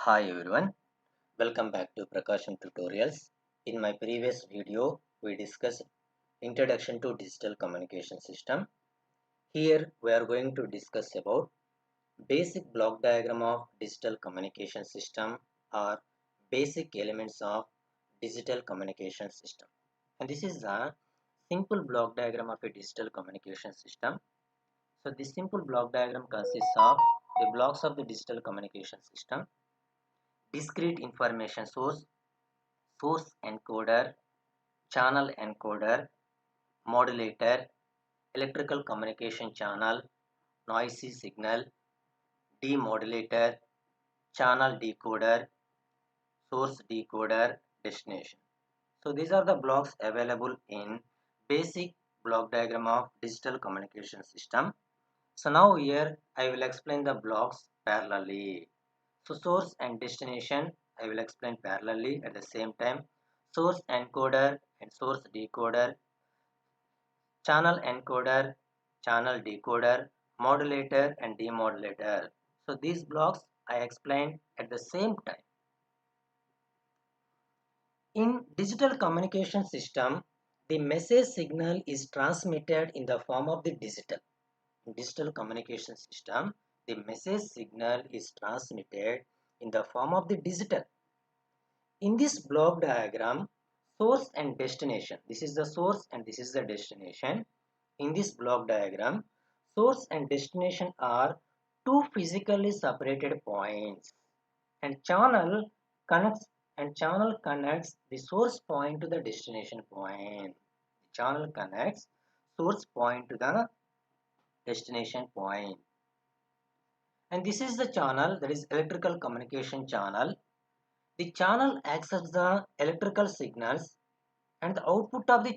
Hi everyone, welcome back to Prakasham Tutorials. In my previous video, we discussed Introduction to Digital Communication System. Here we are going to discuss about basic block diagram of digital communication system or basic elements of digital communication system. And this is a simple block diagram of a digital communication system. So this simple block diagram consists of the blocks of the digital communication system, discrete information source encoder, channel encoder, modulator, electrical communication channel, noisy signal, demodulator, channel decoder, source decoder, destination. So these are the blocks available in basic block diagram of digital communication system. So now here I will explain the blocks parallelly. So source and destination I will explain parallelly at the same time. Source encoder and source decoder, channel encoder, channel decoder, modulator and demodulator. So these blocks I explained at the same time. In digital communication system, the message signal is transmitted in the form of the digital. In digital communication system, the message signal is transmitted in the form of the digital. In this block diagram, source and destination, this is the source and this is the destination. In this block diagram, source and destination are two physically separated points, and channel connects the source point to the destination point. The channel connects source point to the destination point. And this is the channel, that is electrical communication channel. The channel accepts the electrical signals, and the output of the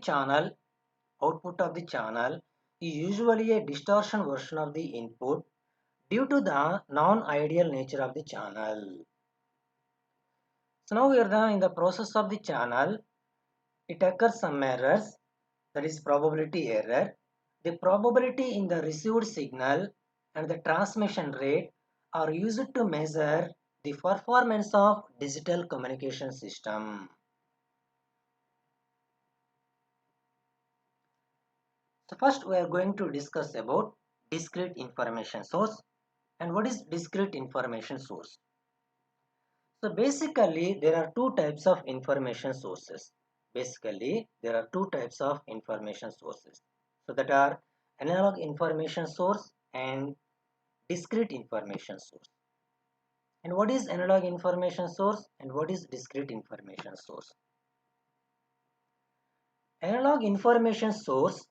channel is usually a distortion version of the input due to the non-ideal nature of the channel. So now we are in the process of the channel. It occurs some errors, that is probability error. The probability in the received signal and the transmission rate are used to measure the performance of digital communication system. So first we are going to discuss about discrete information source. And what is discrete information source? So basically there are two types of information sources. So that are analog information source and discrete information source. And what is analog information source and what is discrete information source? Analog information source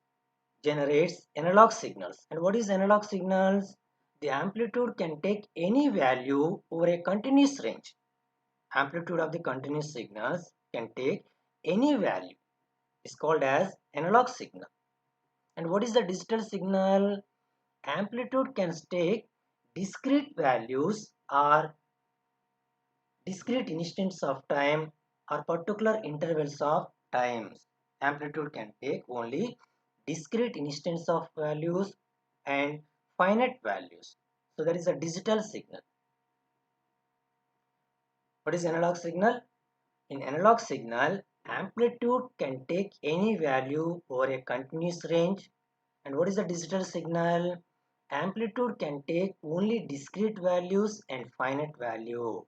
generates analog signals. And what is analog signals? The amplitude can take any value over a continuous range. Amplitude of the continuous signals can take any value. It's called as analog signal. And what is the digital signal? Amplitude can take discrete values or discrete instants of time or particular intervals of times. Amplitude can take only discrete instants of values and finite values. So that is a digital signal. What is analog signal? In analog signal, amplitude can take any value over a continuous range. And what is the digital signal? Amplitude can take only discrete values and finite value.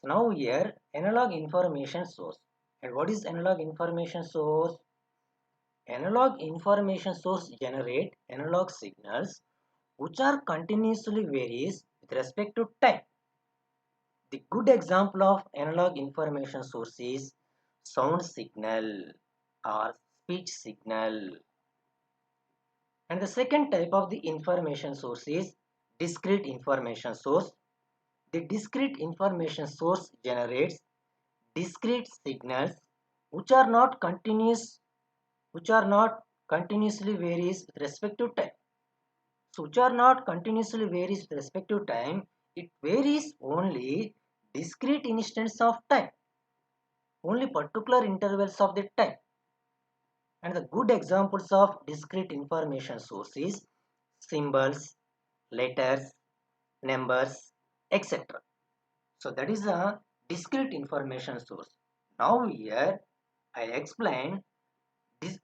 So now here analog information source. And what is analog information source? Analog information source generate analog signals which are continuously varies with respect to time. The good example of analog information source is sound signal or speech signal. And the second type of the information source is discrete information source. The discrete information source generates discrete signals which are not continuously varies with respect to time. So which are not continuously varies with respect to time, it varies only discrete instants of time, only particular intervals of the time. And the good examples of discrete information sources: symbols, letters, numbers, etc. So that is a discrete information source. Now here I explain this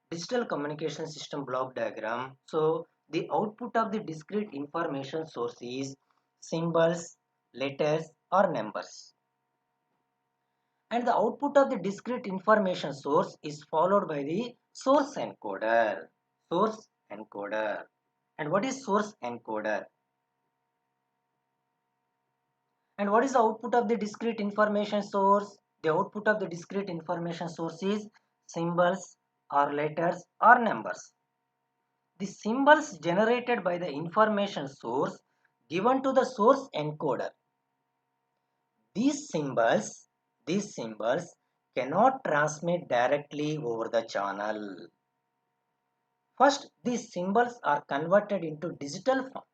digital communication system block diagram. So the output of the discrete information source is symbols, letters or numbers. And the output of the discrete information source is followed by the source encoder. Source encoder. And what is source encoder? And what is the output of the discrete information source? The output of the discrete information source is symbols or letters or numbers. The symbols generated by the information source given to the source encoder. These symbols, these symbols cannot transmit directly over the channel. First, these symbols are converted into digital form.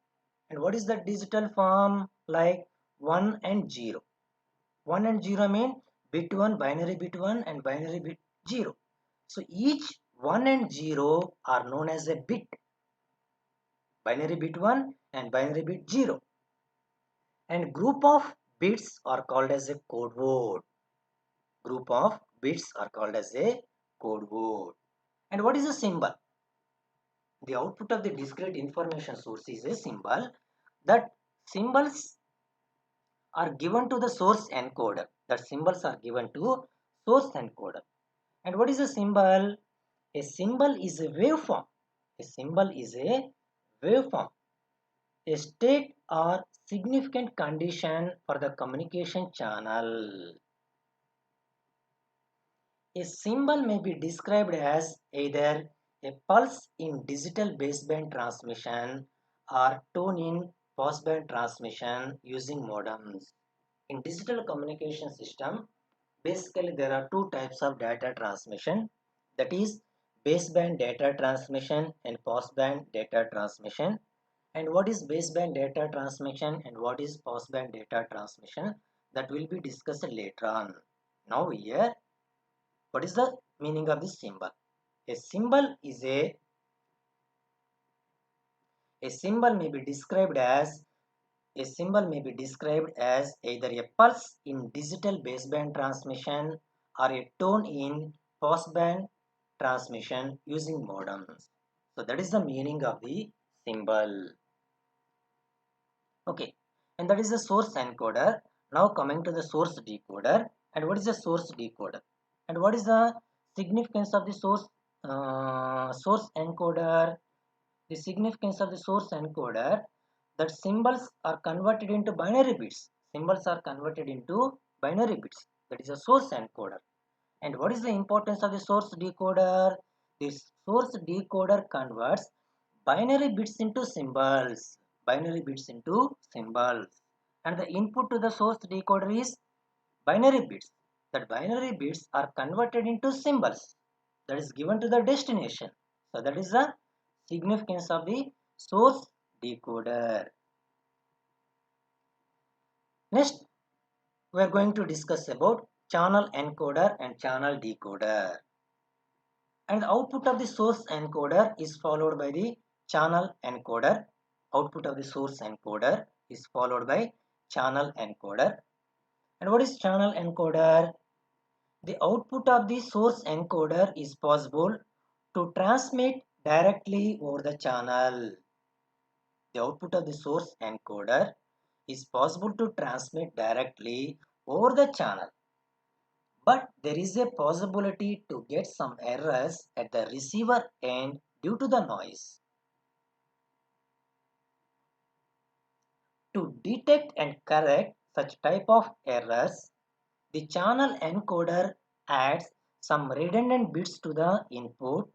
And what is the digital form? Like 1 and 0. 1 and 0 mean bit 1, binary bit 1 and binary bit 0. So each 1 and 0 are known as a bit. Binary bit 1 and binary bit 0. And group of bits are called as a code word. Group of bits are called as a code word. And what is a symbol? The output of the discrete information source is a symbol. That symbols are given to the source encoder. That symbols are given to source encoder. And what is a symbol? A symbol is a waveform. A symbol is a waveform. A state or significant condition for the communication channel. A symbol may be described as either a pulse in digital baseband transmission or tone in passband transmission using modems. In digital communication system, basically there are two types of data transmission, that is baseband data transmission and passband data transmission. And what is baseband data transmission and what is passband data transmission, that will be discussed later on. Now here, what is the meaning of this symbol? A symbol is a symbol may be described as a symbol may be described as either a pulse in digital baseband transmission or a tone in passband transmission using modems. So that is the meaning of the symbol. Okay, and that is the source encoder. Now coming to the source decoder. And what is the source decoder? And what is the significance of the source encoder? The significance of the source encoder, that symbols are converted into binary bits. Symbols are converted into binary bits. That is a source encoder. And what is the importance of the source decoder? This source decoder converts binary bits into symbols. Binary bits into symbols. And the input to the source decoder is binary bits. That binary bits are converted into symbols. That is given to the destination. So that is the significance of the source decoder. Next, we are going to discuss about channel encoder and channel decoder. And the output of the source encoder is followed by the channel encoder. Output of the source encoder is followed by channel encoder. And what is channel encoder? The output of the source encoder is possible to transmit directly over the channel. The output of the source encoder is possible to transmit directly over the channel. But there is a possibility to get some errors at the receiver end due to the noise. To detect and correct such type of errors, the channel encoder adds some redundant bits to the input,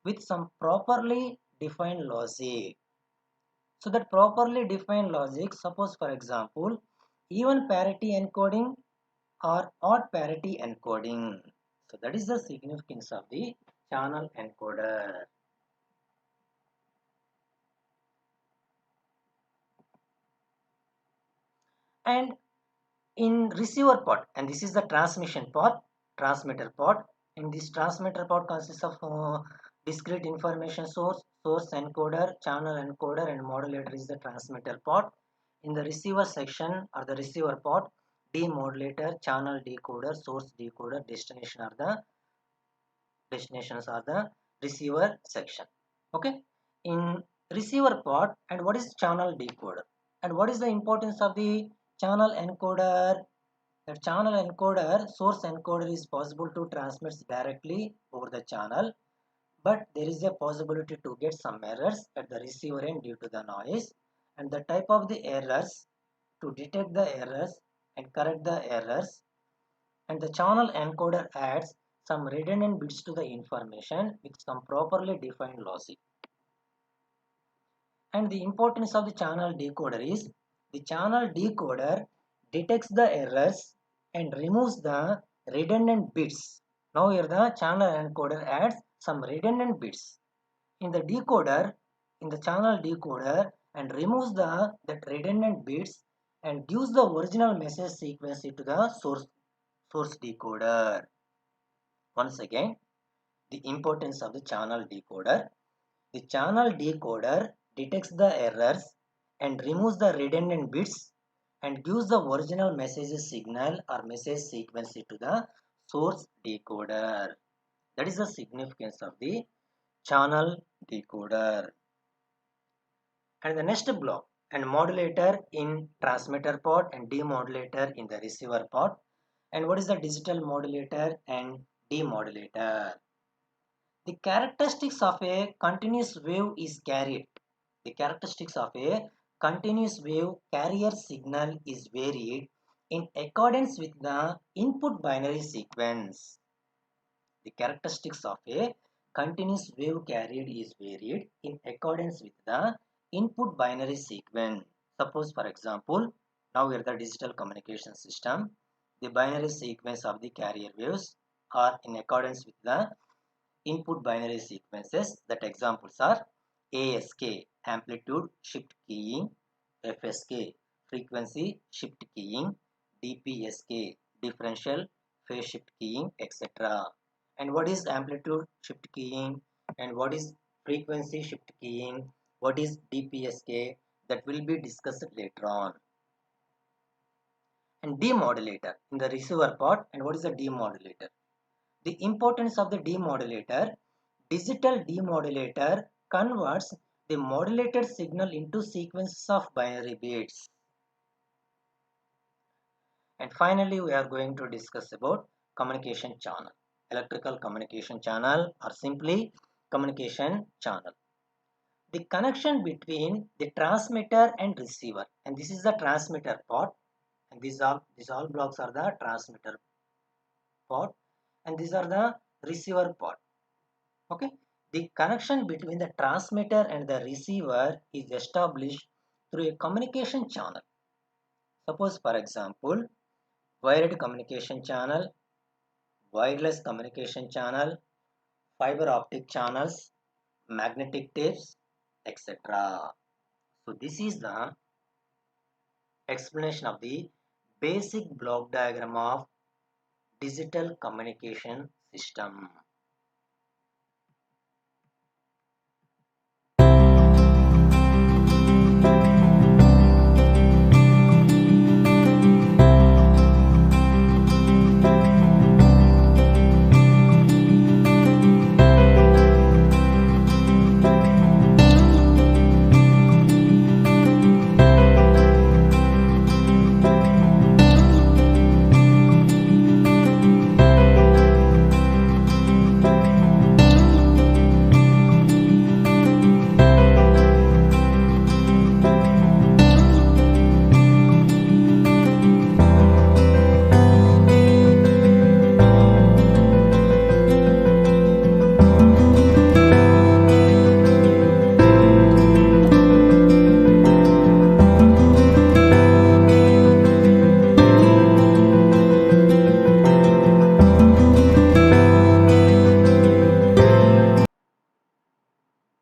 with some properly defined logic. So that properly defined logic, suppose for example, even parity encoding or odd parity encoding. So that is the significance of the channel encoder. And in receiver part, and this is the transmission part, transmitter part. In this transmitter part consists of discrete information source, source encoder, channel encoder, and modulator is the transmitter port. In the receiver section or the receiver port, demodulator, channel decoder, source decoder, destinations are the receiver section. Okay. In receiver port, and what is channel decoder? And what is the importance of the channel encoder? The channel encoder, source encoder is possible to transmit directly over the channel, but there is a possibility to get some errors at the receiver end due to the noise, and the type of the errors, to detect the errors and correct the errors, and the channel encoder adds some redundant bits to the information with some properly defined logic. And the importance of the channel decoder is the channel decoder detects the errors and removes the redundant bits. Now here the channel encoder adds some redundant bits in the decoder, in the channel decoder, and removes that redundant bits and gives the original message sequence to the source decoder. Once again, the importance of the channel decoder. The channel decoder detects the errors and removes the redundant bits and gives the original message signal or message sequence to the source decoder. That is the significance of the channel decoder. And the next block, and modulator in transmitter port and demodulator in the receiver port. And what is the digital modulator and demodulator? The characteristics of a continuous wave is carried. The characteristics of a continuous wave carrier signal is varied in accordance with the input binary sequence. The characteristics of a continuous wave carried is varied in accordance with the input binary sequence. Suppose, for example, now we are the digital communication system. The binary sequence of the carrier waves are in accordance with the input binary sequences. That examples are ASK, amplitude shift keying, FSK, frequency shift keying, DPSK, differential phase shift keying, etc. And what is amplitude shift keying and what is frequency shift keying, what is DPSK, that will be discussed later on. And demodulator in the receiver part, and what is the demodulator? The importance of the demodulator, digital demodulator converts the modulated signal into sequences of binary bits. And finally, we are going to discuss about communication channel. Electrical communication channel or simply communication channel. The connection between the transmitter and receiver, and this is the transmitter port, and these all blocks are the transmitter port, and these are the receiver port. Okay, the connection between the transmitter and the receiver is established through a communication channel. Suppose, for example, wired communication channel, wireless communication channel, fiber optic channels, magnetic tapes, etc. So this is the explanation of the basic block diagram of digital communication system.